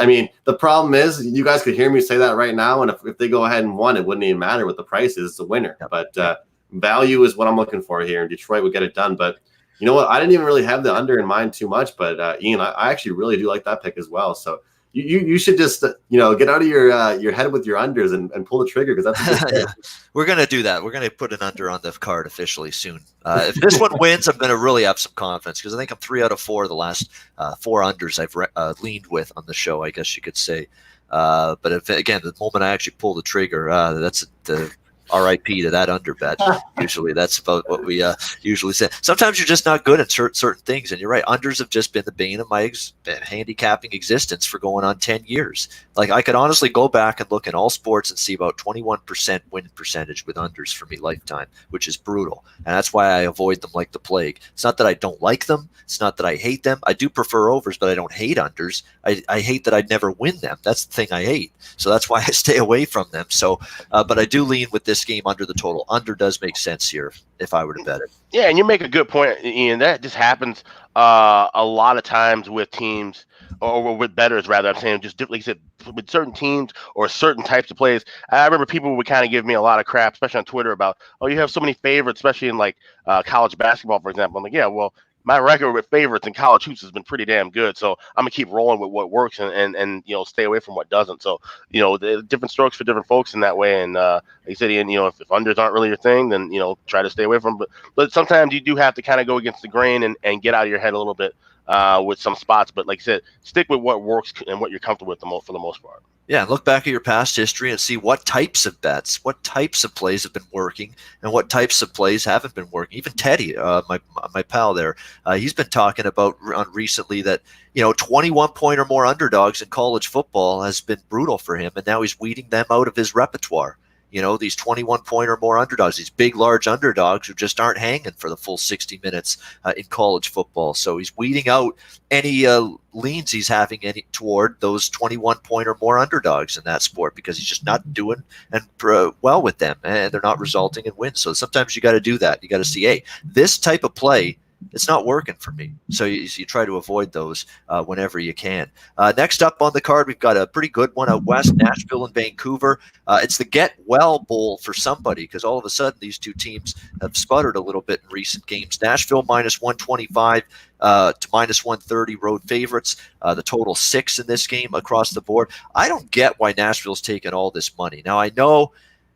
mean, the problem is you guys could hear me say that right now, and if they go ahead and won, it wouldn't even matter what the price is. It's a winner. Yep. But value is what I'm looking for here, and Detroit would get it done. But you know what? I didn't even really have the under in mind too much, but Ian, I actually really do like that pick as well. So you should just get out of your head with your unders and pull the trigger, because that's a good yeah. We're gonna do that. We're gonna put an under on the card officially soon. If this one wins, I'm gonna really have some confidence, because I think I'm 3 out of 4 of the last 4 unders I've leaned with on the show, I guess you could say. But if again, the moment I actually pull the trigger, that's the RIP to that under bet. Usually that's about what we usually say. Sometimes you're just not good at certain things, and you're right. Unders have just been the bane of my handicapping existence for going on 10 years. Like, I could honestly go back and look in all sports and see about 21% win percentage with unders for me lifetime, which is brutal. And that's why I avoid them like the plague. It's not that I don't like them. It's not that I hate them. I do prefer overs, but I don't hate unders. I hate that I'd never win them. That's the thing I hate. So that's why I stay away from them. So, but I do lean with this game under the total. Under does make sense here if I were to bet it. Yeah, and you make a good point, Ian. That just happens a lot of times with teams, or with bettors, rather. I'm saying just like you said, with certain teams or certain types of plays. I remember people would kind of give me a lot of crap, especially on Twitter, about, oh, you have so many favorites, especially in like college basketball, for example. I'm like, yeah, well, my record with favorites in college hoops has been pretty damn good. So I'm gonna keep rolling with what works and stay away from what doesn't. So, the different strokes for different folks in that way. And like you said, Ian, if unders aren't really your thing, then, try to stay away from them. But sometimes you do have to kind of go against the grain and get out of your head a little bit with some spots. But like I said, stick with what works and what you're comfortable with for the most part. Yeah, look back at your past history and see what types of bets, what types of plays have been working, and what types of plays haven't been working. Even Teddy, my pal there, he's been talking about recently that 21 point or more underdogs in college football has been brutal for him, and now he's weeding them out of his repertoire. These 21 point or more underdogs, these big, large underdogs who just aren't hanging for the full 60 minutes in college football. So he's weeding out any leans he's having toward those 21 point or more underdogs in that sport because he's just not doing well with them, and they're not resulting in wins. So sometimes you got to do that. You got to see, hey, this type of play, it's not working for me. So you try to avoid those whenever you can. Next up on the card, we've got a pretty good one out west, Nashville and Vancouver. It's the get well bowl for somebody because all of a sudden these two teams have sputtered a little bit in recent games. Nashville minus 125 to minus 130 road favorites. The total 6 in this game across the board. I don't get why Nashville's taken all this money. Now I know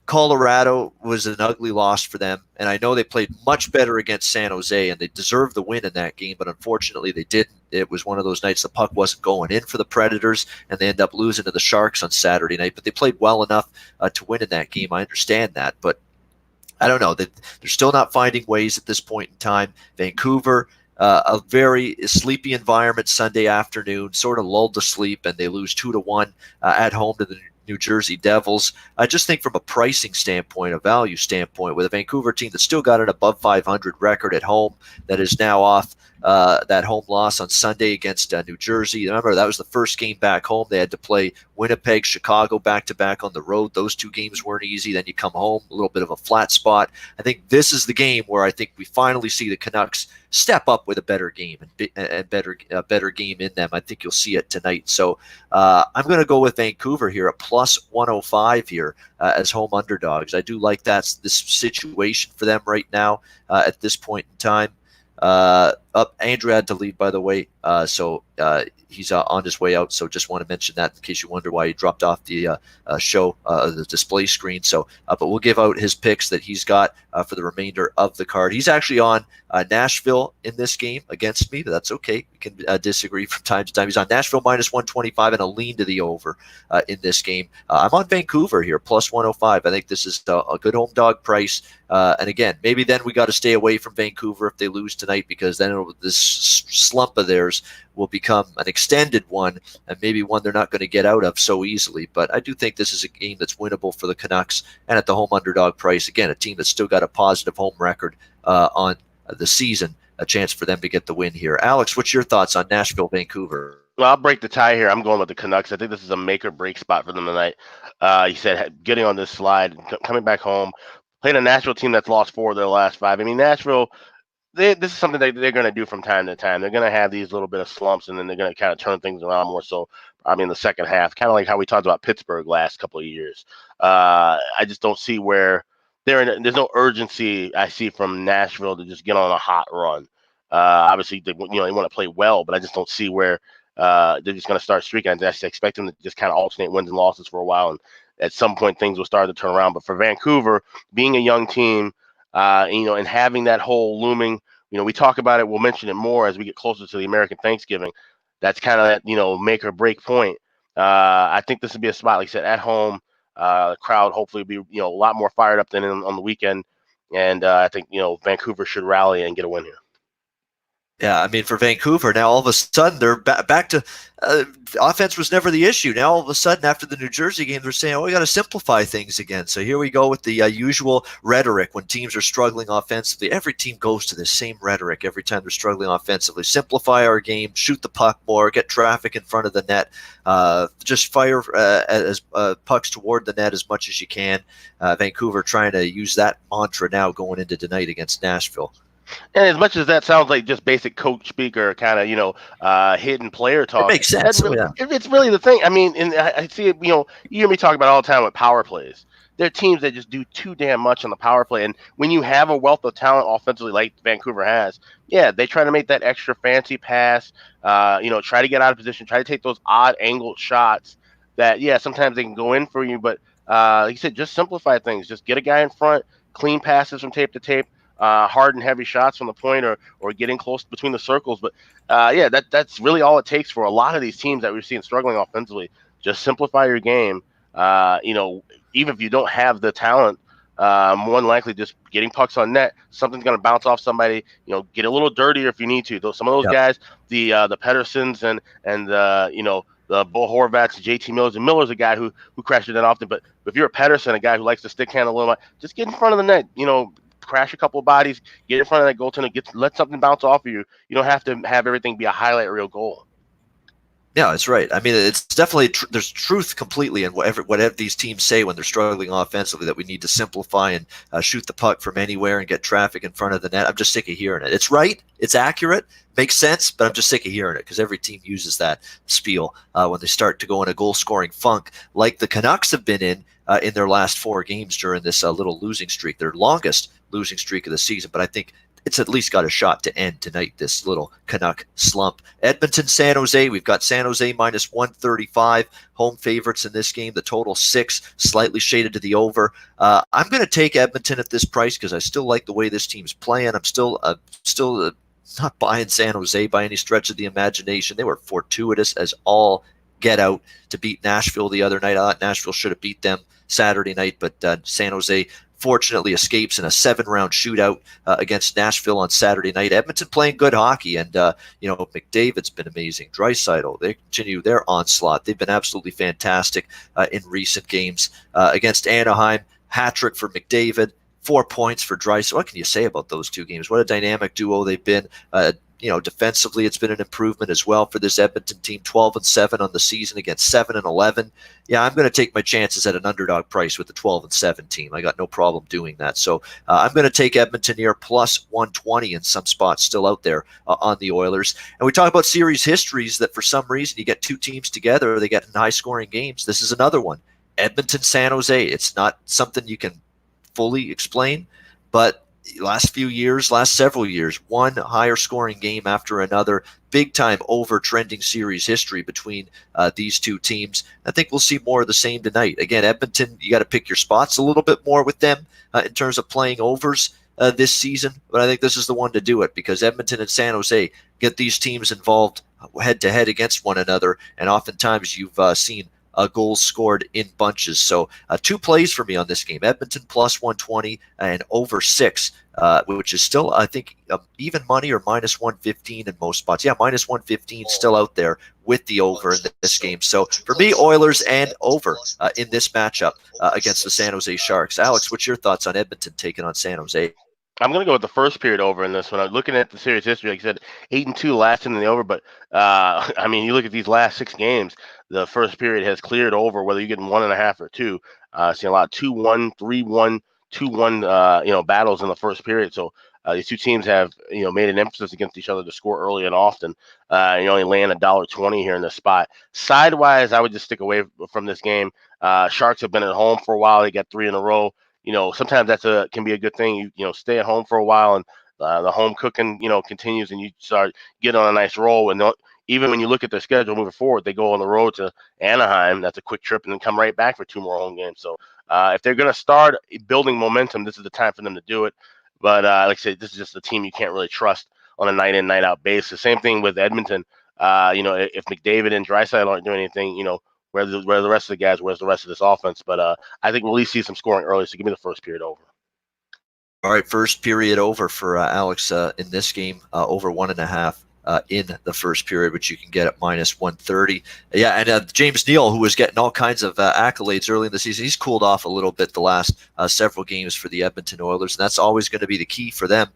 Colorado was an ugly loss for them, and I know they played much better against San Jose, and they deserved the win in that game, but unfortunately they didn't. It was one of those nights the puck wasn't going in for the Predators, and they end up losing to the Sharks on Saturday night, but they played well enough to win in that game. I understand that, but I don't know. They're still not finding ways at this point in time. Vancouver, a very sleepy environment Sunday afternoon, sort of lulled to sleep, and they lose 2-1 at home to the New Jersey Devils. I just think from a pricing standpoint, a value standpoint, with a Vancouver team that's still got an above 500 record at home that is now off that home loss on Sunday against New Jersey. Remember, that was the first game back home. They had to play Winnipeg, Chicago back-to-back on the road. Those two games weren't easy. Then you come home, a little bit of a flat spot. I think this is the game where I think we finally see the Canucks step up with a better game and better game in them. I think you'll see it tonight. So I'm going to go with Vancouver here at plus 105 here as home underdogs. I do like this situation for them right now at this point in time. Andrew had to leave, by the way, so he's on his way out. So just want to mention that in case you wonder why he dropped off the show, the display screen. So, but we'll give out his picks that he's got for the remainder of the card. He's actually on Nashville in this game against me, but that's okay. We can disagree from time to time. He's on Nashville minus 125 and a lean to the over in this game. I'm on Vancouver here, plus 105. I think this is a good home dog price. And again, maybe then we got to stay away from Vancouver if they lose tonight, because then this slump of theirs will become an extended one, and maybe one they're not going to get out of so easily. But I do think this is a game that's winnable for the Canucks, and at the home underdog price, again, a team that's still got a positive home record on the season, a chance for them to get the win here. Alex, what's your thoughts on Nashville, Vancouver? Well, I'll break the tie here. I'm going with the Canucks. I think this is a make or break spot for them tonight. You said getting on this slide, coming back home, playing a Nashville team that's lost 4 of their last 5. I mean, Nashville, this is something that they're going to do from time to time. They're going to have these little bit of slumps, and then they're going to kind of turn things around more so, in the second half, kind of like how we talked about Pittsburgh last couple of years. I just don't see where there's no urgency I see from Nashville to just get on a hot run. Obviously, they want to play well, but I just don't see where they're just going to start streaking. I just expect them to just kind of alternate wins and losses for a while, and at some point things will start to turn around. But for Vancouver, being a young team, and having that whole looming, we talk about it, we'll mention it more as we get closer to the American Thanksgiving. That's kind of that, make or break point. I think this would be a spot, like I said, at home. The crowd hopefully will be, a lot more fired up than on the weekend. And I think, Vancouver should rally and get a win here. Yeah, I mean, for Vancouver, now all of a sudden they're back to offense was never the issue. Now all of a sudden after the New Jersey game, they're saying, we got to simplify things again. So here we go with the usual rhetoric when teams are struggling offensively. Every team goes to the same rhetoric every time they're struggling offensively. Simplify our game, shoot the puck more, get traffic in front of the net, just fire as pucks toward the net as much as you can. Vancouver trying to use that mantra now going into tonight against Nashville. And as much as that sounds like just basic coach speak or kind of, hidden player talk, it makes sense. It's really the thing. I mean, and I see it, you hear me talk about it all the time with power plays. There are teams that just do too damn much on the power play. And when you have a wealth of talent offensively like Vancouver has, they try to make that extra fancy pass, try to get out of position, try to take those odd angled shots that, sometimes they can go in for you. But like you said, just simplify things. Just get a guy in front, clean passes from tape to tape. Hard and heavy shots from the point or getting close between the circles. But that's really all it takes for a lot of these teams that we're seeing struggling offensively. Just simplify your game. Even if you don't have the talent, more than likely just getting pucks on net, something's going to bounce off somebody. Get a little dirtier if you need to. Though some of those guys, the Pedersens and the Bo Horvats, JT Millers, and Miller's a guy who crashes it often. But if you're a Pedersen, a guy who likes to stick handle a little, just get in front of the net. Crash a couple of bodies, get in front of that goaltender, let something bounce off of you. You don't have to have everything be a highlight reel goal. Yeah, that's right. I mean, it's definitely there's truth completely in whatever these teams say when they're struggling offensively, that we need to simplify and shoot the puck from anywhere and get traffic in front of the net. I'm just sick of hearing it. It's right. It's accurate. Makes sense, but I'm just sick of hearing it because every team uses that spiel when they start to go in a goal-scoring funk, like the Canucks have been in their last 4 games during this little losing streak, their longest losing streak of the season. But I think it's at least got a shot to end tonight, this little Canuck slump. Edmonton, San Jose. We've got San Jose minus 135, home favorites in this game. The total 6, slightly shaded to the over. I'm going to take Edmonton at this price because I still like the way this team's playing. I'm still not buying San Jose by any stretch of the imagination. They were fortuitous as all get out to beat Nashville the other night. I thought Nashville should have beat them Saturday night, but San Jose fortunately escapes in a 7-round shootout against Nashville on Saturday night. Edmonton playing good hockey, and McDavid's been amazing. Draisaitl, they continue their onslaught. They've been absolutely fantastic in recent games against Anaheim. Hat-trick for McDavid, 4 points for Draisaitl. What can you say about those 2 games? What a dynamic duo they've been. Defensively, it's been an improvement as well for this Edmonton team. 12-7 on the season against 7-11. Yeah, I'm going to take my chances at an underdog price with the 12-7 team. I got no problem doing that. So I'm going to take Edmonton here plus 120 in some spots still out there on the Oilers. And we talk about series histories that for some reason you get 2 teams together, they get high-scoring games. This is another one. Edmonton, San Jose. It's not something you can fully explain, but last several years, one higher scoring game after another, big time over trending series history between these 2 teams. I think we'll see more of the same tonight. Again, Edmonton, you got to pick your spots a little bit more with them in terms of playing overs this season, but I think this is the one to do it because Edmonton and San Jose get these teams involved head to head against one another, and oftentimes you've seen goals scored in bunches. So 2 plays for me on this game. Edmonton plus 120 and over 6, which is still, I think, even money or minus 115 in most spots. Yeah, minus 115 still out there with the over in this game. So for me, Oilers and over in this matchup against the San Jose Sharks. Alex, what's your thoughts on Edmonton taking on San Jose? I'm going to go with the first period over in this one. I'm looking at the series history. Like I said, 8-2 last in the over. But, you look at these last 6 games, the first period has cleared over, whether you're getting 1.5 or 2. Seeing a lot of 2-1, 3-1, 2-1, battles in the first period. So these 2 teams have, made an emphasis against each other to score early and often. You're only laying $1.20 here in this spot. Sidewise, I would just stick away from this game. Sharks have been at home for a while. They got 3 in a row. Sometimes can be a good thing. You stay at home for a while and the home cooking, continues and you start getting on a nice roll. And even when you look at their schedule moving forward, they go on the road to Anaheim. That's a quick trip and then come right back for 2 more home games. So if they're going to start building momentum, this is the time for them to do it. But like I said, this is just a team you can't really trust on a night in, night out basis. Same thing with Edmonton. If McDavid and Draisaitl aren't doing anything, where the rest of the guys, where's the rest of this offense? But I think we'll at least see some scoring early. So give me the first period over. All right, first period over for Alex in this game, over 1.5 in the first period, which you can get at minus 130. Yeah, and James Neal, who was getting all kinds of accolades early in the season, he's cooled off a little bit the last several games for the Edmonton Oilers, and that's always going to be the key for them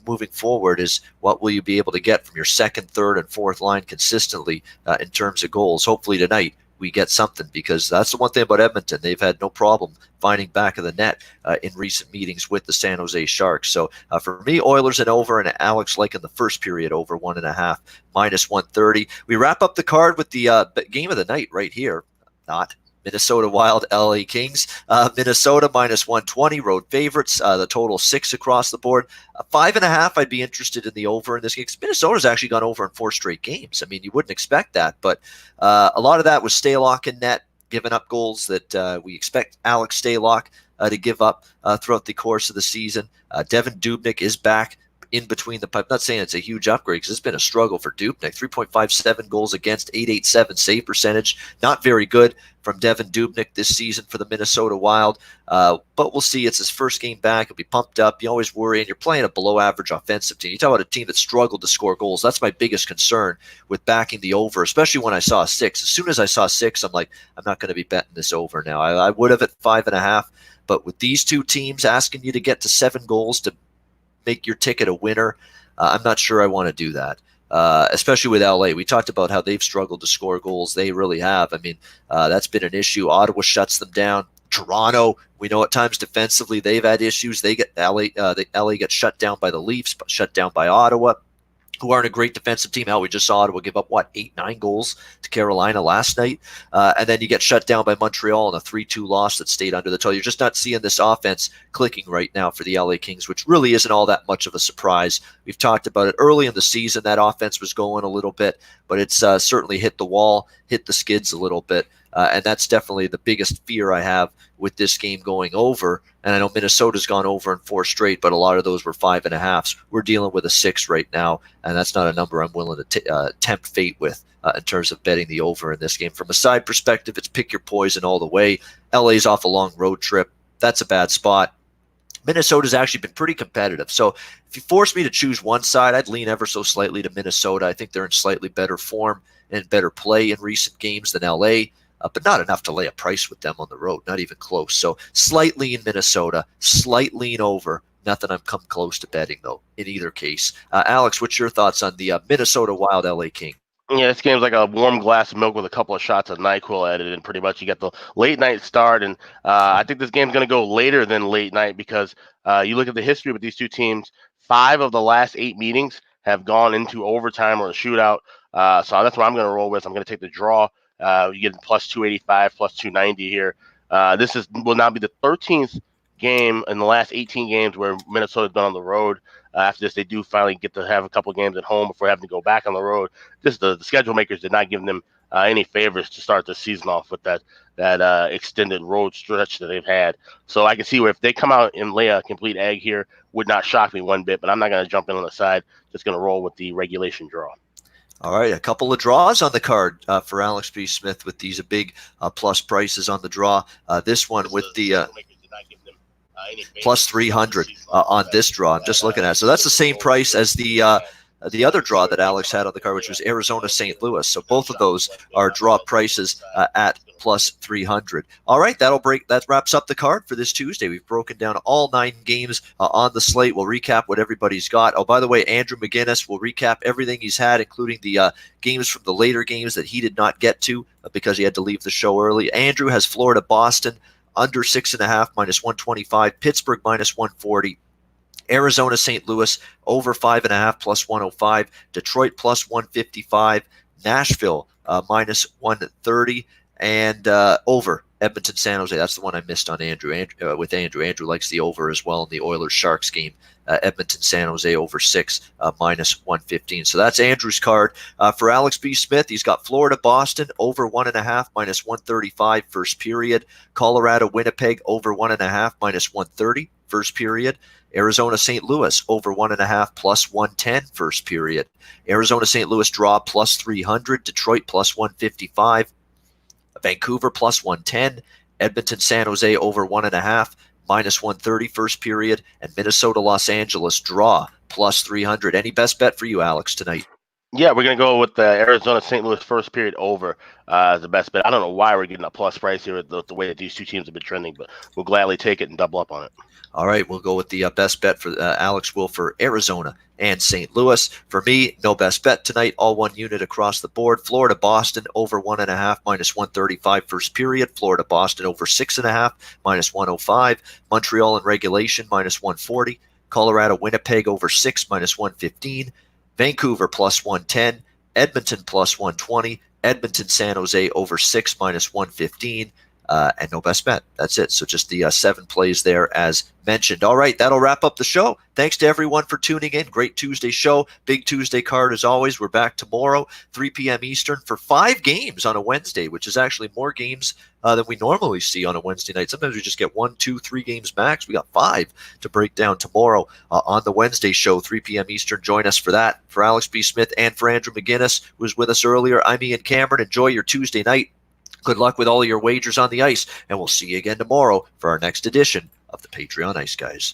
moving forward is what will you be able to get from your second, third, and fourth line consistently in terms of goals. Hopefully tonight we get something because that's the one thing about Edmonton. They've had no problem finding back of the net in recent meetings with the San Jose Sharks. So for me, Oilers and over, and Alex liking the first period over 1.5, minus 130. We wrap up the card with the game of the night right here. Not Minnesota Wild, LA Kings. Minnesota minus 120, road favorites. The total 6 across the board. 5.5, I'd be interested in the over in this game. Minnesota's actually gone over in 4 straight games. I mean, you wouldn't expect that, but a lot of that was Stalock in net, giving up goals that we expect Alex Stalock to give up throughout the course of the season. Devin Dubnyk is back. in between the pipe. I'm not saying it's a huge upgrade because it's been a struggle for Dubnyk. 3.57 goals against, 8.87 save percentage. Not very good from Devin Dubnyk this season for the Minnesota Wild. But we'll see. It's his first game back. He'll be pumped up. You always worry, and you're playing a below-average offensive team. You talk about a team that struggled to score goals. That's my biggest concern with backing the over, especially when I saw 6. As soon as I saw 6, I'm like, I'm not going to be betting this over now. I would have at 5.5, but with these two teams asking you to get to 7 goals to make your ticket a winner, I'm not sure I want to do that. Especially with LA. We talked about how they've struggled to score goals. They really have. I mean, that's been an issue. Ottawa shuts them down. Toronto, we know at times defensively they've had issues. They get LA gets shut down by the Leafs, but shut down by Ottawa, who aren't a great defensive team. Hell, we just saw Ottawa give up, 8-9 goals to Carolina last night. And then you get shut down by Montreal in a 3-2 loss that stayed under the total. You're just not seeing this offense clicking right now for the LA Kings, which really isn't all that much of a surprise. We've talked about it early in the season. That offense was going a little bit, but it's certainly hit the wall, hit the skids a little bit. And that's definitely the biggest fear I have with this game going over. And I know Minnesota's gone over in 4 straight, but a lot of those were 5.5s. We're dealing with a 6 right now, and that's not a number I'm willing to tempt fate with in terms of betting the over in this game. From a side perspective, it's pick your poison all the way. LA's off a long road trip. That's a bad spot. Minnesota's actually been pretty competitive. So if you force me to choose one side, I'd lean ever so slightly to Minnesota. I think they're in slightly better form and better play in recent games than LA. But not enough to lay a price with them on the road, not even close. So slight lean Minnesota, slight lean over. Nothing I'm come close to betting, though, in either case. Alex, what's your thoughts on the Minnesota Wild LA King? Yeah, this game's like a warm glass of milk with a couple of shots of NyQuil added in, pretty much. You get the late night start, and I think this game's going to go later than late night because you look at the history with these two teams, 5 of the last 8 meetings have gone into overtime or a shootout. So that's what I'm going to roll with. I'm going to take the draw. You get plus 285, plus 290 here. This will now be the 13th game in the last 18 games where Minnesota's been on the road. After this, they do finally get to have a couple games at home before having to go back on the road. Just the schedule makers did not give them any favors to start the season off with that extended road stretch that they've had. So I can see where if they come out and lay a complete egg here, would not shock me one bit. But I'm not going to jump in on the side. Just going to roll with the regulation draw. All right, a couple of draws on the card for Alex B. Smith with these big plus prices on the draw. This one with the plus 300 on this draw. I'm just looking at it. So that's the same price as the other draw that Alex had on the card, which was Arizona St. Louis. So both of those are draw prices at plus 300. All right, that wraps up the card for this Tuesday. We've broken down all 9 games on the slate. We'll recap what everybody's got. Oh, by the way, Andrew McGinnis will recap everything he's had, including the games from the later games that he did not get to because he had to leave the show early. Andrew has Florida Boston under 6.5 minus 125, Pittsburgh minus 140. Arizona St. Louis over 5.5 plus 105, Detroit plus 155, Nashville minus 130, and over Edmonton San Jose. That's the one I missed on Andrew. Andrew likes the over as well in the Oilers Sharks game. Edmonton San Jose over 6 minus 115. So that's Andrew's card. For Alex B. Smith, he's got Florida Boston over 1.5 minus 135 first period. Colorado Winnipeg over 1.5 minus 130 first period. Arizona St. Louis over 1.5 plus 110 first period. Arizona St. Louis draw plus 300. Detroit plus 155. Vancouver plus 110. Edmonton San Jose over 1.5 minus 130 first period. And Minnesota Los Angeles draw plus 300. Any best bet for you, Alex, tonight? Yeah, we're going to go with the Arizona St. Louis first period over as the best bet. I don't know why we're getting a plus price here the way that these two teams have been trending, but we'll gladly take it and double up on it. All right, we'll go with the best bet for Alex will for Arizona and St. Louis. For me, no best bet tonight, all one unit across the board. Florida Boston over 1.5 minus 135 first period. Florida Boston over 6.5 minus 105. Montreal in regulation minus 140. Colorado Winnipeg over 6 minus 115. Vancouver plus 110. Edmonton plus 120. Edmonton San Jose over 6 minus 115. and no best bet. That's it. So just the 7 plays there as mentioned. All right, that'll wrap up the show. Thanks to everyone for tuning in. Great Tuesday show. Big Tuesday card as always. We're back tomorrow, 3 p.m. Eastern for 5 games on a Wednesday, which is actually more games than we normally see on a Wednesday night. Sometimes we just get 1, 2, 3 games max. We got 5 to break down tomorrow on the Wednesday show, 3 p.m. Eastern. Join us for that. For Alex B. Smith and for Andrew McGinnis, who was with us earlier, I'm Ian Cameron. Enjoy your Tuesday night. Good luck with all your wagers on the ice, and we'll see you again tomorrow for our next edition of the Patreon Ice Guys.